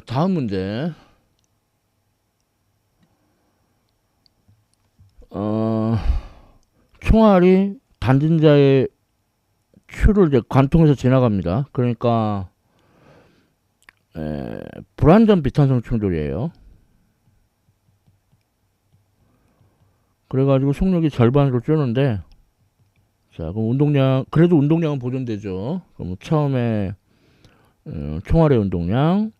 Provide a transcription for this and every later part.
다음 문제. 총알이 단전자의 추를 이제 관통해서 지나갑니다. 그러니까 불완전 비탄성 충돌이에요. 그래가지고 속력이 절반으로 줄는데, 자, 그럼 운동량, 그래도 운동량은 보존되죠. 그럼 처음에 총알의 운동량,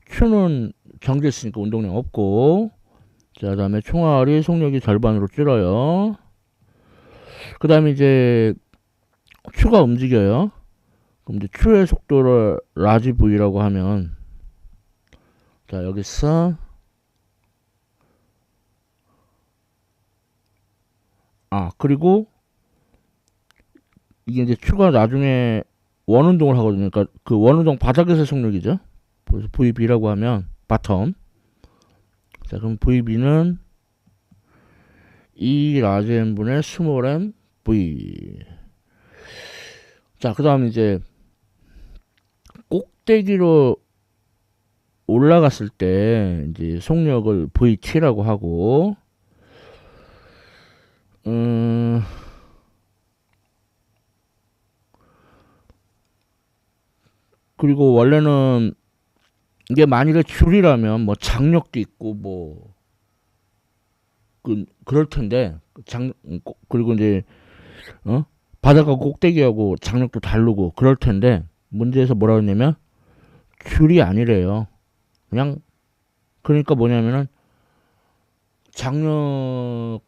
추는 정지했으니까 운동량 없고, 자, 그 다음에 총알이 속력이 절반으로 줄어요. 그 다음에 이제 추가 움직여요. 그럼 이제 추의 속도를 라지 V라고 하면, 자, 여기서, 그리고 이게 이제 추가 나중에 원운동을 하거든요. 그러니까 그 원운동 바닥에서 속력이죠. 그래서 VB라고 하면 바텀. 자, 그럼 VB는 E 라지 M분의 스몰 M V. 자, 그 다음 이제 꼭대기로 올라갔을 때 이제 속력을 VT라고 하고, 그리고 원래는 이게 만일에 줄이라면 뭐 장력도 있고 뭐 그럴 텐데 그리고 이제 바닥하고 꼭대기하고 장력도 다르고 그럴 텐데 문제에서 뭐라 그랬냐면 줄이 아니래요. 그냥 그러니까 뭐냐면은 장력의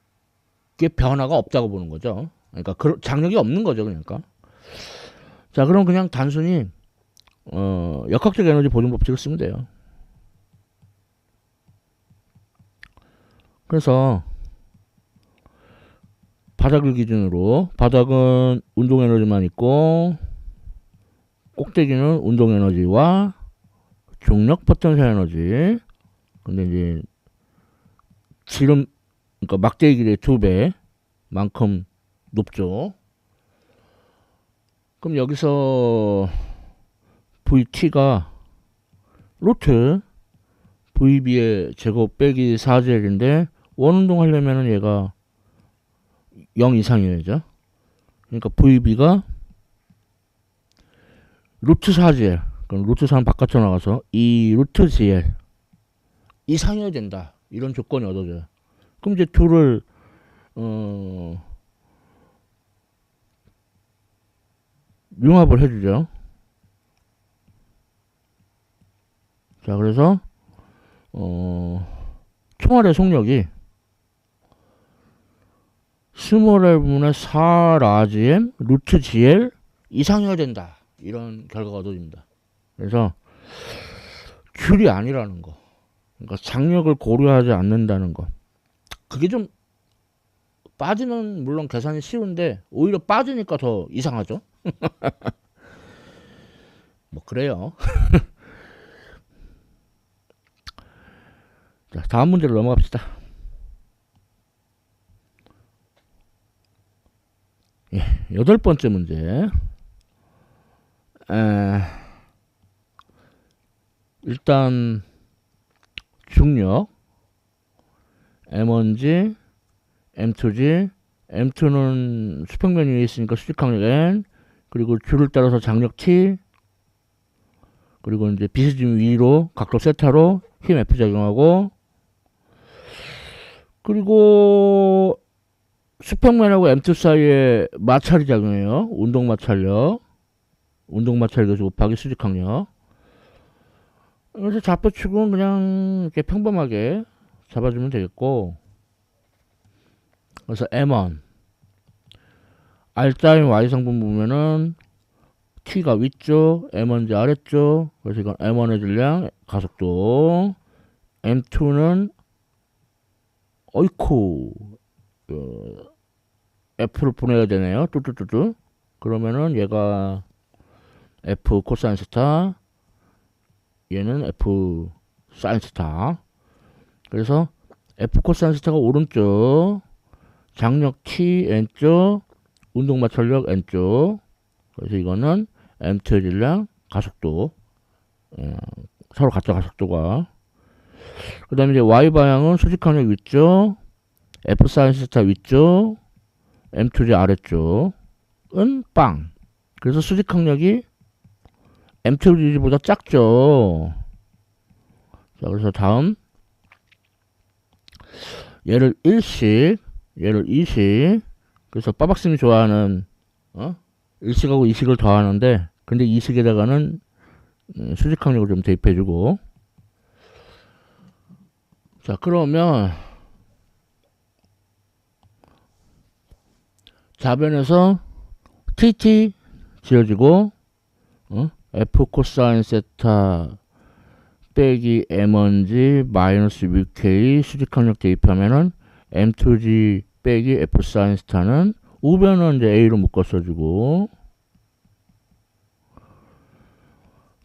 변화가 없다고 보는 거죠. 그러니까 장력이 없는 거죠. 그러니까 자 그럼 그냥 단순히 역학적 에너지 보존 법칙을 쓰면 돼요. 그래서 바닥을 기준으로 바닥은 운동 에너지만 있고 꼭대기는 운동 에너지와 중력 포텐셜 에너지. 근데 이제 지름 그러니까 막대기 길이의 2배만큼 높죠. 그럼 여기서 VT가 루트 VB의 제곱 빼기 4JL인데 원운동 하려면은 얘가 0 이상이어야죠. 그러니까 VB가 루트 4JL. 그럼 루트 4는 바깥으로 나가서 2 루트 GL 이상이어야 된다. 이런 조건이 얻어져요. 그럼 이제 둘을 융합을 해주죠. 자, 그래서 총알의 속력이 스몰 L분의 4 라지 M 루트 GL 이상이어야 된다. 이런 결과가 얻어집니다. 그래서 줄이 아니라는 거. 그러니까 장력을 고려하지 않는다는 거. 그게 좀 빠지면 물론 계산이 쉬운데 오히려 빠지니까 더 이상하죠. 뭐 그래요. 자, 다음 문제로 넘어갑시다. 예, 8번째 문제. 일단 중력 M1G, M2G, M2는 수평면 위에 있으니까 수직항력 N, 그리고 줄을 따라서 장력 T, 그리고 이제 비스짐 위로 각도 세타로 힘 F 작용하고, 그리고 수평면하고 M2 사이에 마찰이 작용해요. 운동 마찰력. 운동 마찰력 곱하기 수직항력. 그래서 좌표축은 그냥 이렇게 평범하게 잡아주면 되겠고, 그래서 M1 R자인 Y상분 보면은 T가 위쪽, M1지 아래쪽. 그래서 이건 M1의 질량 가속도. M2는 어이쿠 F를 보내야 되네요. 뚜뚜뚜뚜. 그러면은 얘가 F 코사인 스타, 얘는 F 사인 스타. 그래서 F 코사인 스타가 오른쪽, 장력 T N쪽, 운동 마찰력 N쪽. 그래서 이거는 M2의 질량 가속도 서로 같죠, 가속도가. 그 다음에 이제 y 방향은 수직항력 위쪽, f 사인 세타 위쪽, m2g 아래쪽은 빵. 그래서 수직항력이 m2g보다 작죠. 자, 그래서 다음 얘를 1식, 얘를 2식. 그래서 빠박쌤이 좋아하는 1식하고 2식을 더하는데, 근데 2식에다가는 수직항력을 좀 대입해주고. 자, 그러면 좌변에서 TT 지어지고 F 코사인 세타 빼기 M1G 마이너스 VK 수직항력 대입하면은 M2G 빼기 F 사인 세타는 우변은 이제 A로 묶어 써주고.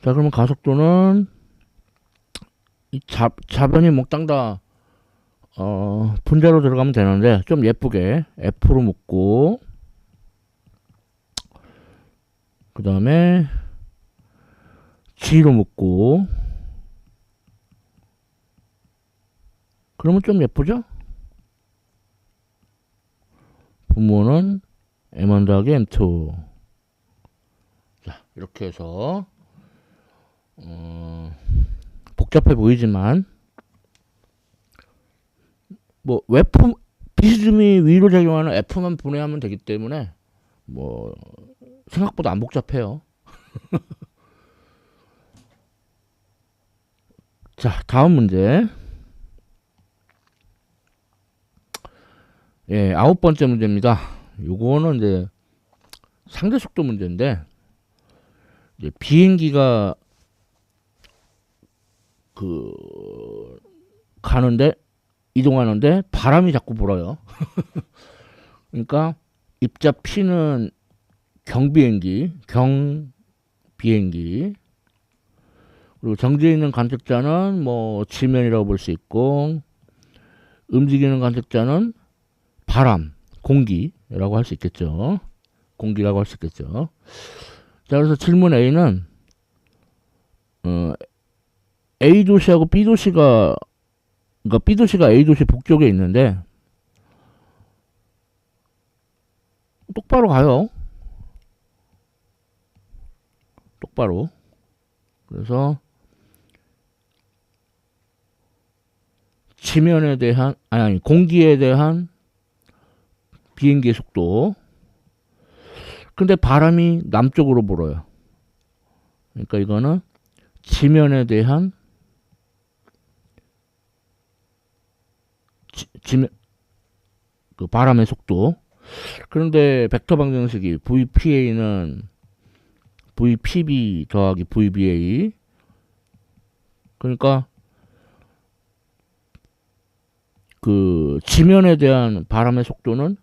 자, 그러면 가속도는 이 좌변이 몽땅 다 분자로 들어가면 되는데 좀 예쁘게 F로 묶고, 그 다음에 G로 묶고, 그러면 좀 예쁘죠? 분모는 M1 더하기 M2. 자, 이렇게 해서 복잡해 보이지만 뭐 F 비스듬히 위로 작용하는 F만 분해하면 되기 때문에 뭐 생각보다 안 복잡해요. 자, 다음 문제. 예, 9번째 문제입니다. 요거는 이제 상대 속도 문제인데, 이제 비행기가 가는데, 이동하는데 바람이 자꾸 불어요. 그러니까 입자 P는 경비행기, 그리고 정지해 있는 관측자는 뭐 지면이라고 볼 수 있고, 움직이는 관측자는 바람, 공기라고 할 수 있겠죠. 공기라고 할 수 있겠죠. 자, 그래서 질문 A는 A 도시하고 B 도시가, 그러니까 B 도시가 A 도시 북쪽에 있는데 똑바로 가요. 똑바로. 그래서 지면에 대한, 아니 공기에 대한 비행기의 속도. 근데 바람이 남쪽으로 불어요. 그러니까 이거는 지면에 대한 그 바람의 속도. 그런데 벡터 방정식이 VPA는 VPB 더하기 VBA. 그러니까 그 지면에 대한 바람의 속도는,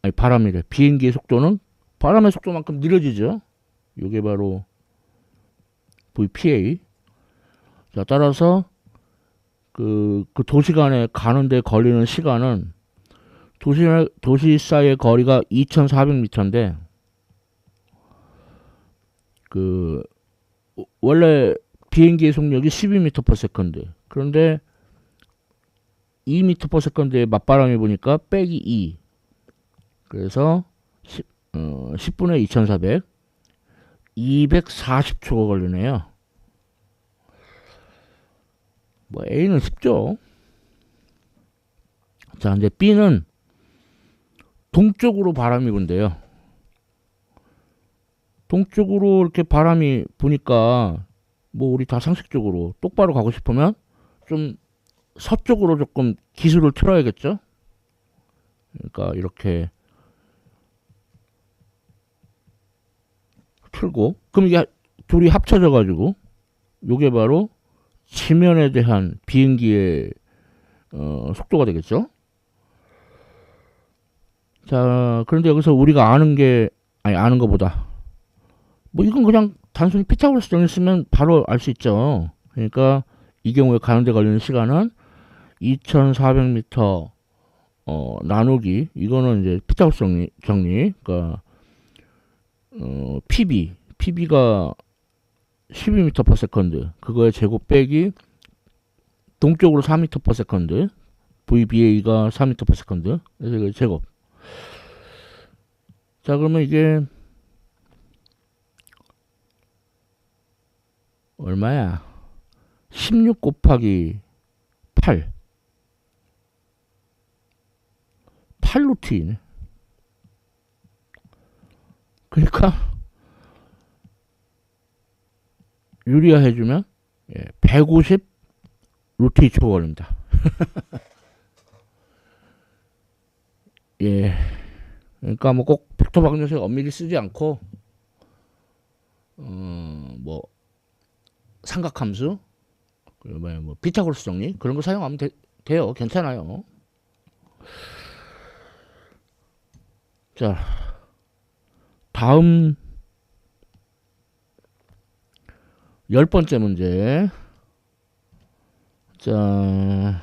아니 바람이래, 비행기의 속도는 바람의 속도만큼 느려지죠. 이게 바로 VPA. 자, 따라서 그 도시 간에 가는데 걸리는 시간은, 도시 사이의 거리가 2,400m인데 그 원래 비행기의 속력이 12m/s. 그런데 2m/s에 맞바람이 부니까 빼기 2. 그래서 10분의 2,400, 240초가 걸리네요. 뭐 A는 쉽죠. 자, 이제 B는 동쪽으로 바람이 분대요. 동쪽으로 이렇게 바람이 부니까 뭐 우리 다 상식적으로 똑바로 가고 싶으면 좀 서쪽으로 조금 기술을 틀어야겠죠. 그러니까 이렇게 틀고, 그럼 이게 둘이 합쳐져 가지고 요게 바로 지면에 대한 비행기의 속도가 되겠죠. 자, 그런데 여기서 우리가 아는 것보다 뭐 이건 그냥 단순히 피타고라스 정리 쓰면 바로 알 수 있죠. 그러니까 이 경우에 가는데 걸리는 시간은 2,400m 나누기, 이거는 이제 피타고라스 정리. 그러니까 PB가 12m/s. 그거의 제곱 빼기 동쪽으로 4m/s. VBA가 4m/s. 그래서 이거 제곱. 자, 그러면 이게 얼마야? 16 곱하기 8. 8루트 2네. 그러니까 유리화 해주면 150 루트 2 초가 걸립니다. 예. 그러니까 뭐 꼭 벡터 방정식 엄밀히 쓰지 않고 뭐 삼각함수, 뭐 피타고라스 정리 그런 거 사용하면 돼요. 괜찮아요. 자, 다음 10번째 문제. 자,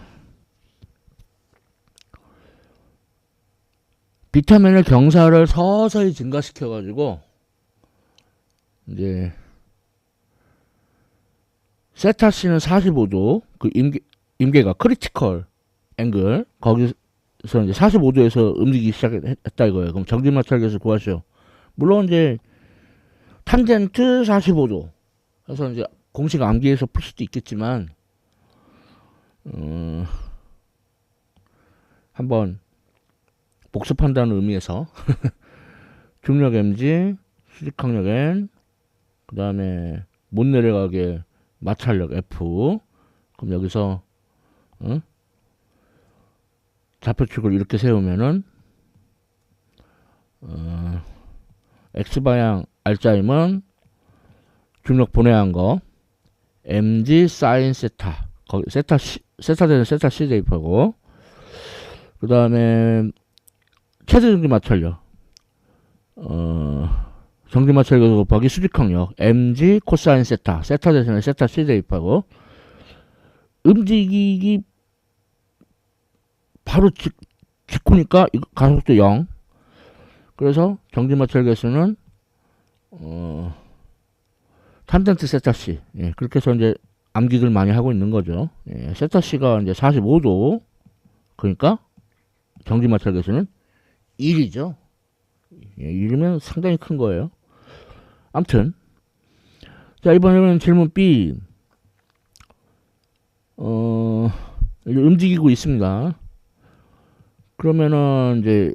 비타민을 경사를 서서히 증가시켜 가지고 이제 세타 C는 45도, 그 임계가 크리티컬 앵글, 거기서 이제 45도에서 움직이기 시작했다 이거예요. 그럼 정지마찰계에서 구하시오. 물론 이제 탄젠트 45도 그래서 이제 공식 암기해서 풀 수도 있겠지만 한번 복습한다는 의미에서 중력 mg, 수직항력 n, 그 다음에 못 내려가게 마찰력 F. 그럼 여기서 좌표축을 이렇게 세우면은 x방향 R자임은 중력 분해한 거 mg 사인 세타, 거기 세타 대는 세타 c 대입하고, 그 다음에 최대 정지 마찰력 정지 마찰력 곱하기 수직항력 mg 코사인 세타, 세타 대신에 세타 c 대입하고, 움직이기 바로 직후니까 가속도 0. 그래서 정지 마찰계수는 탄젠트 세타 c. 예, 그렇게 해서 이제 암기들 많이 하고 있는 거죠. 예, 세타 c가 이제 45도. 그러니까 정지 마찰계수는 1이죠. 예, 1이면 상당히 큰 거예요. 암튼 자, 이번에는 질문 B. 움직이고 있습니다. 그러면은 이제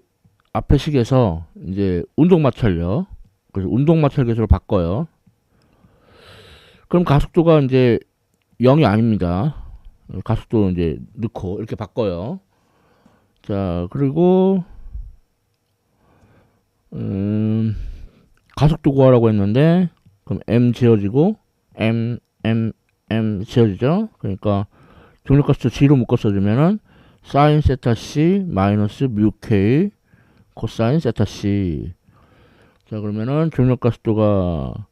앞에 식에서 이제 운동 마찰력, 그래서 운동 마찰 계수로 바꿔요. 그럼 가속도가 이제 0이 아닙니다. 가속도 이제 넣고 이렇게 바꿔요. 자, 그리고 가속도 구하라고 했는데, 그럼 m 지어지고 m 지어지죠. 그러니까 중력가속도 g로 묶어 써주면은 사인 세타 c 마이너스 뮤 k 코사인 세타 c. 자, 그러면은 중력가속도가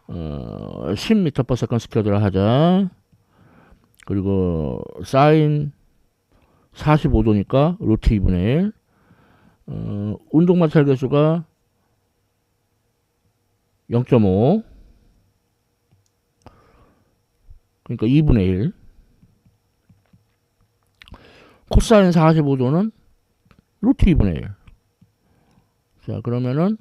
10m/s 스퀘어를 하자. 그리고 사인 45도니까 루트 2분의 1. 운동마찰 계수가 0.5. 그러니까 2분의 1. 코사인 45도는 루트 2분의 1. 자, 그러면은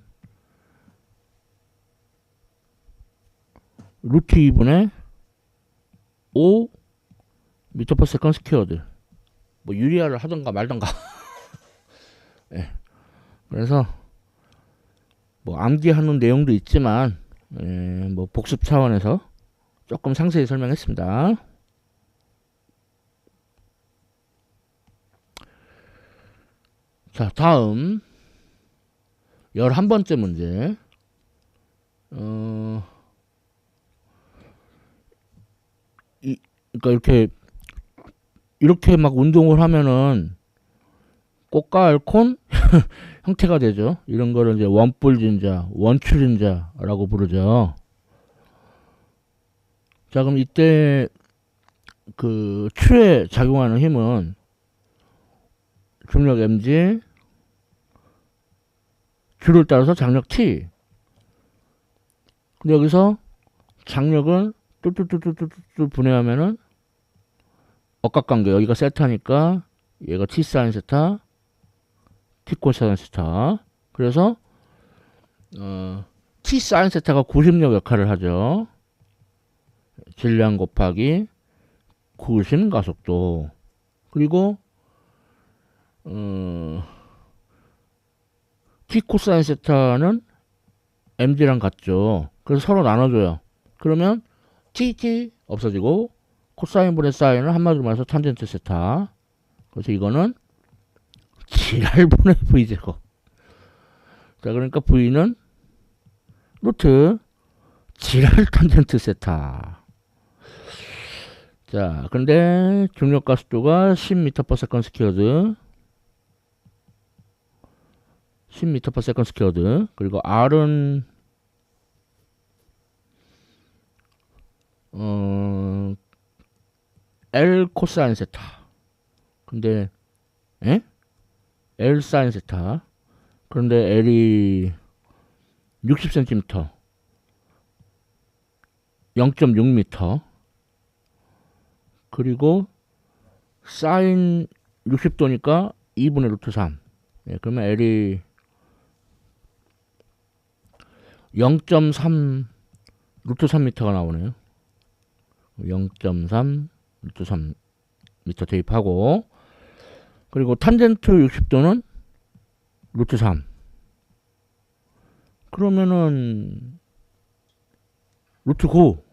루트 2분의 5 m/s 스퀘어드. 뭐 유리화를 하던가 말던가. 예. 그래서 뭐 암기하는 내용도 있지만 뭐 복습 차원에서 조금 상세히 설명했습니다. 자, 다음 11번째 문제. 그러니까 이렇게 막 운동을 하면은 꽃가을콘 형태가 되죠. 이런 거를 이제 원뿔진자, 원추진자라고 부르죠. 자, 그럼 이때 그 추에 작용하는 힘은 중력 mg, 주를 따라서 장력 t. 근데 여기서 장력은 뚜뚜뚜뚜뚜뚜 분해하면은 억각관계 여기가 세타니까 얘가 t 사인 세타 t 코사인 세타. 그래서 t 사인 세타가 구심력 역할을 하죠. 질량 곱하기 구심 가속도. 그리고 t 코사인 세타는 mg랑 같죠. 그래서 서로 나눠줘요. 그러면 t 없어지고 코사인분의 사인은 한마디로 말해서 탄젠트 세타. 그래서 이거는 지랄분의 v제곱. 자, 그러니까 v는 루트 지랄 탄젠트 세타. 자, 근데 중력 가속도가 10m/s 스퀘어드. 10m/s 스퀘어드. 그리고 R은 L 코사인 세타. 근데 L 사인 세타. 그런데 L이 60cm, 0.6m. 그리고 사인 60도니까 2분의 루트 3. 예, 그러면 L이 0.3 루트 3m가 나오네요. 0.3 루트 3m 대입하고, 그리고 탄젠트 60도는 루트 3. 그러면은 루트 9.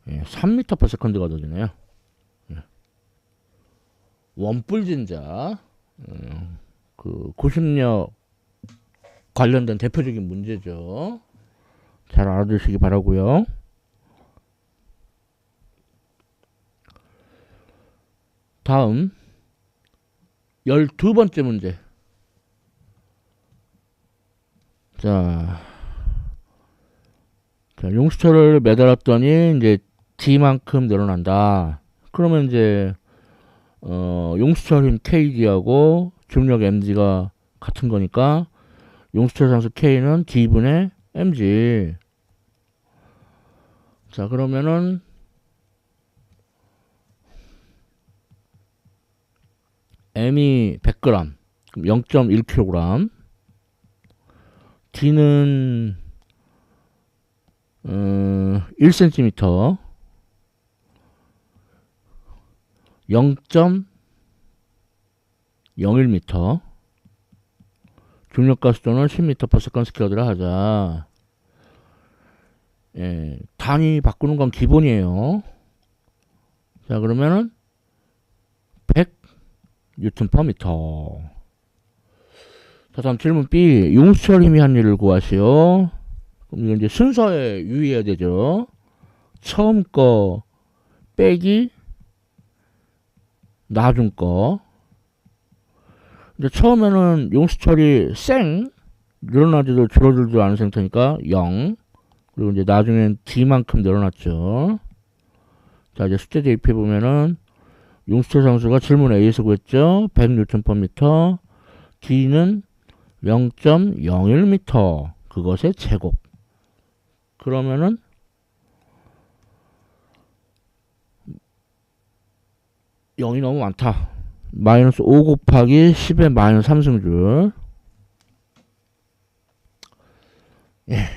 예, 3m/s가 더지네요. 예. 원뿔진자, 그 구심력 관련된 대표적인 문제죠. 잘 알아두시기 바라고요. 다음 12번째 문제. 자, 용수철을 매달았더니 이제 D만큼 늘어난다. 그러면 이제 용수철 힘 KD하고 중력 MG가 같은 거니까 용수철 상수 K는 D분의 MG. 자, 그러면은 M이 100g, 그럼 0.1kg. D는 1cm, 0.01m. 중력 가속도는 10m/s 스퀘어드라 하자. 예, 단위 바꾸는 건 기본이에요. 자, 그러면은 100N/m. 자, 다음 질문 B. 용수철 힘이 한 일을 구하시오. 그럼 이건 이제 순서에 유의해야 되죠. 처음 거 빼기 나중 거. 이제 처음에는 용수철이 생 늘어나지도 줄어들지도 않은 상태니까 0. 그리고 이제 나중엔 D만큼 늘어났죠. 자, 이제 숙제 대입해 보면은 용수철 상수가 질문 A에서 구했죠. 100N/m. D는 0.01m. 그것의 제곱. 그러면은 (0이) 너무 많다. 마이너스 5 곱하기 10의 마이너스 3승줄. 예.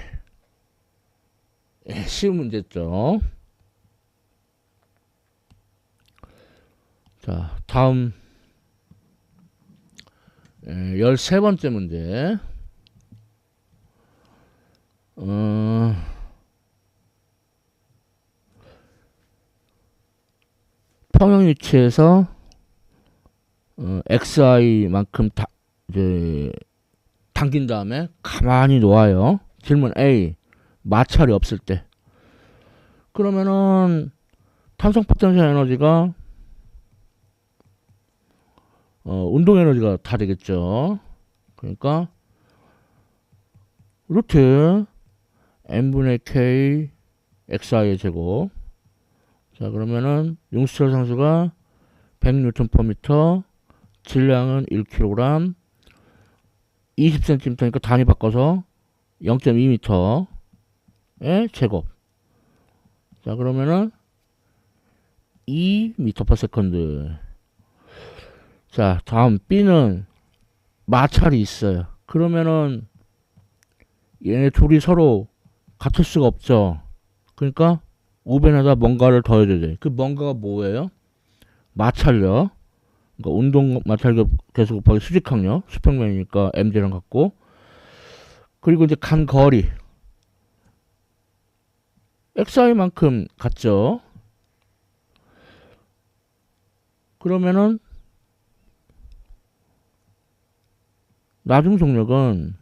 예, 쉬운 문제죠. 자, 다음 13번째 문제. 평형 위치에서 XI만큼 이제 당긴 다음에 가만히 놓아요. 질문 A. 마찰이 없을 때. 그러면은 탄성 포텐셜 에너지가 운동 에너지가 다 되겠죠. 그러니까 루트 n분의 k xi의 제곱. 자, 그러면은 용수철 상수가 100N/m, 질량은 1kg, 20cm니까 단위 바꿔서 0.2m. 제곱. 자, 그러면은 2m/s. 자, 다음 B는 마찰이 있어요. 그러면은 얘네 둘이 서로 같을 수가 없죠. 그러니까 우변에다 뭔가를 더해줘야 돼. 그 뭔가가 뭐예요? 마찰력. 그러니까 운동 마찰력 계수 곱하기 수직항력. 수평면이니까 mg랑 같고. 그리고 이제 간 거리. xi만큼 같죠. 그러면은 나중 속력은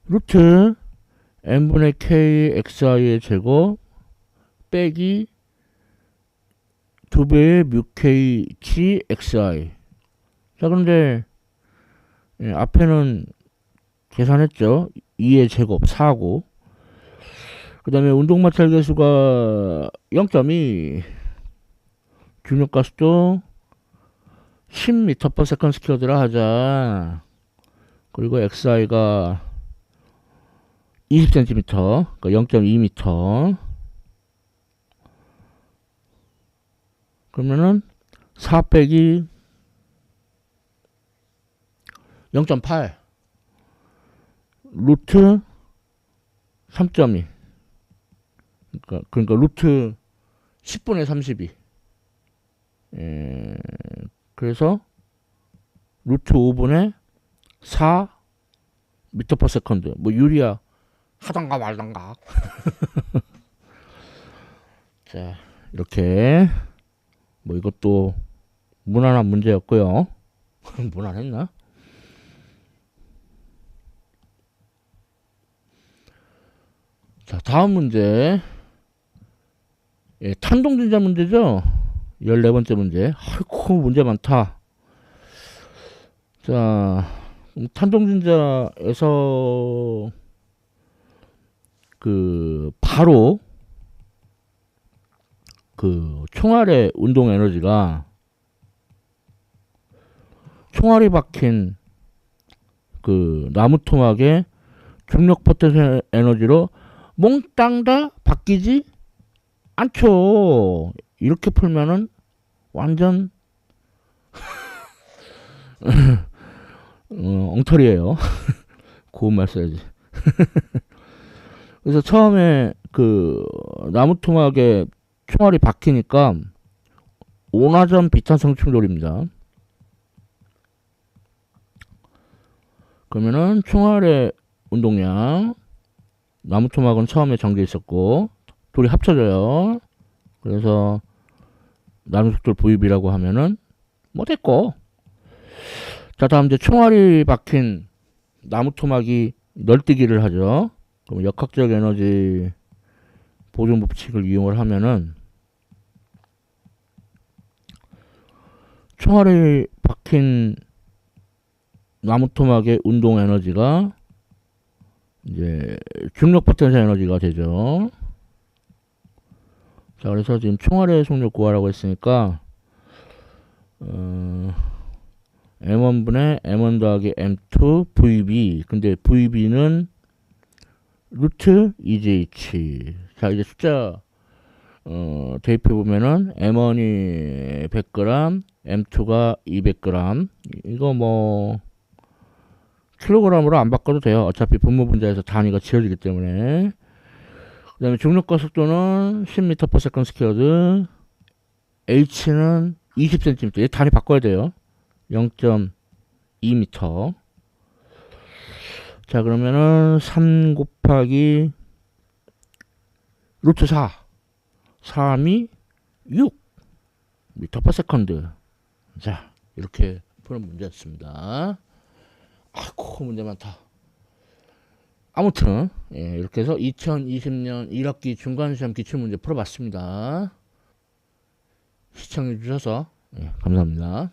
루트 n분의 k xi의 제곱 빼기 2배의 뮤 k g xi. 자, 그런데 앞에는 계산했죠. 2의 제곱 4고, 그 다음에 운동마찰 계수가 0.2, 중력가속도 10m/s 스퀘어드라 하자. 그리고 xi가 20cm, 그러니까 0.2m. 그러면은 4 빼기 0.8 루트 3.2. 그러니까 루트 10분의 32. 그래서 루트 5분의 4 m/s. 뭐 유리야 하던가 말던가. 자, 이렇게 뭐 이것도 무난한 문제였고요. 무난했나? 자, 다음 문제. 탄동진자 문제죠. 14번째 문제. 아이고, 문제 많다. 자, 탄동진자에서 바로 총알의 운동 에너지가 총알이 박힌 나무 토막의 중력 포텐셜 에너지로 몽땅 다 바뀌지 않죠. 이렇게 풀면은 완전 엉터리예요. 고운말 써야지. 그래서 처음에 나무 토막에 총알이 박히니까 온화전 비탄성 충돌입니다. 그러면은 총알의 운동량, 나무 토막은 처음에 정져 있었고 둘이 합쳐져요. 그래서 나눔속돌 Vb라고 하면은 뭐 됐고. 자, 다음 이제 총알이 박힌 나무 토막이 널뛰기를 하죠. 그럼 역학적 에너지 보존 법칙을 이용을 하면은 총알이 박힌 나무 토막의 운동 에너지가 이제 중력 포텐셜 에너지가 되죠. 자, 그래서 지금 총알의 속력 구하라고 했으니까 M1분의 M1 더하기 M2 VB. 근데 VB는 루트 EJH. 자, 이제 숫자 대입해 보면은 M1이 100g, M2가 200g. 이거 뭐 킬로그램으로 안 바꿔도 돼요. 어차피 분모 분자에서 단위가 지어지기 때문에. 그 다음에 중력과 속도는 10m/s 스퀘어드, H는 20cm. 얘 단위 바꿔야 돼요. 0.2m. 자, 그러면은 3 곱하기 루트 4. 3이 6 m/s. 자, 이렇게 푸는 문제였습니다. 아이고, 문제 많다. 아무튼 이렇게 해서 2020년 1학기 중간시험 기출문제 풀어봤습니다. 시청해주셔서 감사합니다.